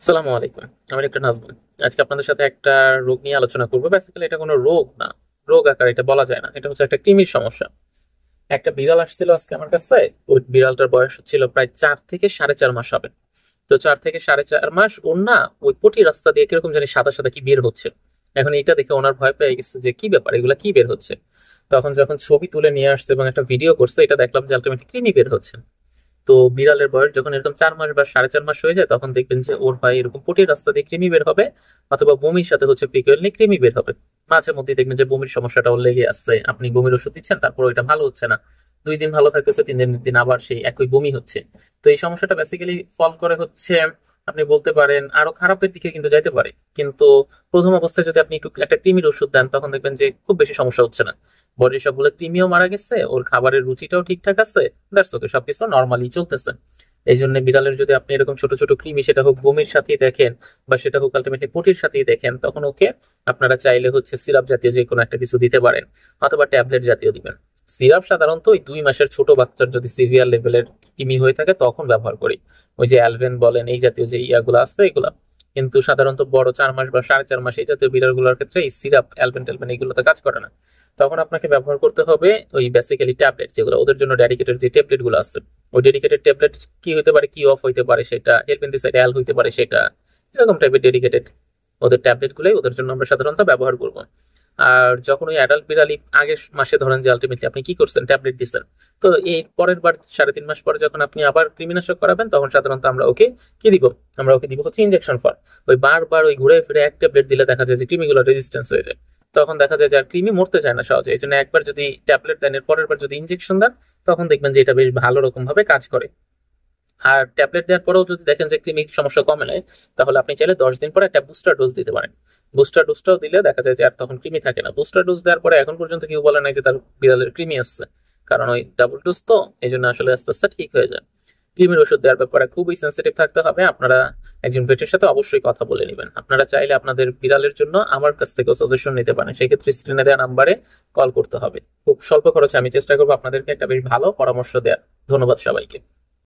আসসালামু আলাইকুম। আমি একটা নাজমুল। আজকে আপনাদের সাথে একটা রোগ নিয়ে আলোচনা করবো। বেসিক্যালি এটা কোনো রোগ না, রোগ আকার এটা বলা যায় না, এটা হচ্ছে একটা কৃমির সমস্যা। একটা বিড়াল আসছিল আজকে আমার কাছে। ওই বিড়ালটার বয়স হচ্ছিল প্রায় 4 থেকে 4.5 মাস হবে। তো 4 থেকে 4.5 মাস ওর না ওই পটি রাস্তা দিয়ে কিরকম জানি সাদা সাদা কি বের হচ্ছে। এখন এটা দেখে ওনার ভয় পেয়ে গেছে যে কি ব্যাপার, এগুলা কি বের হচ্ছে। তখন যখন ছবি তুলে নিয়ে আসছে এবং একটা ভিডিও করছে, এটা দেখলাম যে আলটিমেটলি কৃমি বের হচ্ছে। তো বিড়ালের বয়স যখন এরকম 4 মাস বা 4.5 মাস হয়ে যায়, তখন দেখবেন যে ওর ভাই এরকম পটির রাস্তা দিয়ে কৃমি বের হবে, অথবা বমির সাথে হচ্ছে ফ্রিকুয়েন্টলি কৃমি বের হবে। মাঝে মধ্যে দেখবেন যে বমির সমস্যাটা ওর লেগে আসছে, আপনি বমির ওষুধ দিচ্ছেন, তারপর ওইটা ভালো হচ্ছে না। 2 দিন ভালো থাকতেছে, 3 দিন আবার সেই একই বমি হচ্ছে। তো এই সমস্যাটা বেসিক্যালি ফল করে হচ্ছে, আপনি বলতে পারেন আরো খারাপের দিকে কিন্তু যাইতে পারে। কিন্তু প্রথম অবস্থায় যদি আপনি একটু একটা কৃমির ওষুধ দেন, তখন দেখবেন যে খুব বেশি সমস্যা হচ্ছে না। বডির সবগুলো কৃমিও মারা গেছে, ওর খাবারের রুচিটাও ঠিকঠাক আছে, দ্যাটস ওকে, সবকিছু নর্মালি চলতেছে। এই জন্য বিড়ালের যদি আপনি এরকম ছোট ছোট কৃমি, সেটা হোক বমির সাথেই দেখেন বা সেটা হোক আলটিমেটলি পটির সাথেই দেখেন, তখন ওকে আপনারা চাইলে হচ্ছে সিরাপ জাতীয় যে কোনো একটা কিছু দিতে পারেন, অথবা ট্যাবলেট জাতীয় দিবেন। সিরাপ সাধারণত ওই 2 মাসের ছোট বাচ্চার যদি সিভিয়ার লেভেলের কৃমি হয়ে থাকে তখন ব্যবহার করি, ওই যে অ্যালভেন বলেন এই জাতীয় যে ইয়াগুলো আছে এগুলা। কিন্তু সাধারণত বড় 4 মাস বা 4.5 মাস এই জাতীয় বিড়ালগুলোর ক্ষেত্রে এই সিরাপ অ্যালভেন টেলভেন এগুলোতে কাজ করে না। তখন আপনাকে ব্যবহার করতে হবে ওই বেসিক্যালি ট্যাবলেট, যেগুলো ওদের জন্য ডেডিকেটেড যে ট্যাবলেট গুলো আছে। ওই ডেডিকেটেড ট্যাবলেট কি হতে পারে, কি অফ হইতে পারে সেটা, হেলপেন্থিসাইড অ্যাল হইতে পারে সেটা, এরকম টাইপের ডেডিকেটেড ওদের ট্যাবলেট গুলোই ওদের জন্য আমরা সাধারণত ব্যবহার করব। আর যখন ওই অ্যাডাল্ট বিড়ালি আগের মাসে ধরেন যে আলটিমেটলি আপনি কি করছেন, ট্যাবলেট দিচ্ছেন, তো এই পরের বার 3.5 মাস পরে যখন আপনি আবার কৃমিনাশক করাবেন, তখন সাধারণত আমরা ওকে কি দিব, আমরা ওকে দিব হচ্ছে ইনজেকশন ফর। ওই বারবার ওই ঘুরে ফিরে এক ট্যাবলেট দিলে দেখা যায় যে কৃমিগুলো রেজিস্ট্যান্স হয়ে যায়। তখন দেখা যায় যে আর কৃমি মরতে চায় না সহজে। এই জন্য একবার যদি ট্যাবলেট দেন, এর পরের বার যদি ইনজেকশন দেন, তখন দেখবেন যে এটা বেশ ভালো রকম ভাবে কাজ করে। আর ট্যাবলেট দেওয়ার পরেও যদি দেখেন যে কৃমির সমস্যা কমে নাই, তাহলে আপনি চাইলে 10 দিন পরে একটা বুস্টার ডোজ দিতে পারেন। বুস্টার ডোজটাও দিলে দেখা যায় যে আর তখন কৃমি থাকে না। বুস্টার ডোজ দেওয়ার পরে এখন পর্যন্ত কেউ বলে নাই যে তার বিড়ালের কৃমি আসছে, কারণ ওই ডাবল ডোজ তো, এই জন্য আসলে আস্তে আস্তে ঠিক হয়ে যায়। কৃমির ওষুধ দেওয়ার ব্যাপারে খুবই সেন্সিটিভ থাকতে হবে। আপনারা একজন ভেটের সাথে অবশ্যই কথা বলে নেবেন। আপনারা চাইলে আপনাদের বিড়ালের জন্য আমার কাছ থেকেও সাজেশন নিতে পারেন, সেক্ষেত্রে স্ক্রিনে দেওয়া নাম্বারে কল করতে হবে। খুব স্বল্প খরচে আমি চেষ্টা করবো আপনাদেরকে একটা বেশ ভালো পরামর্শ দেওয়ার। ধন্যবাদ সবাইকে।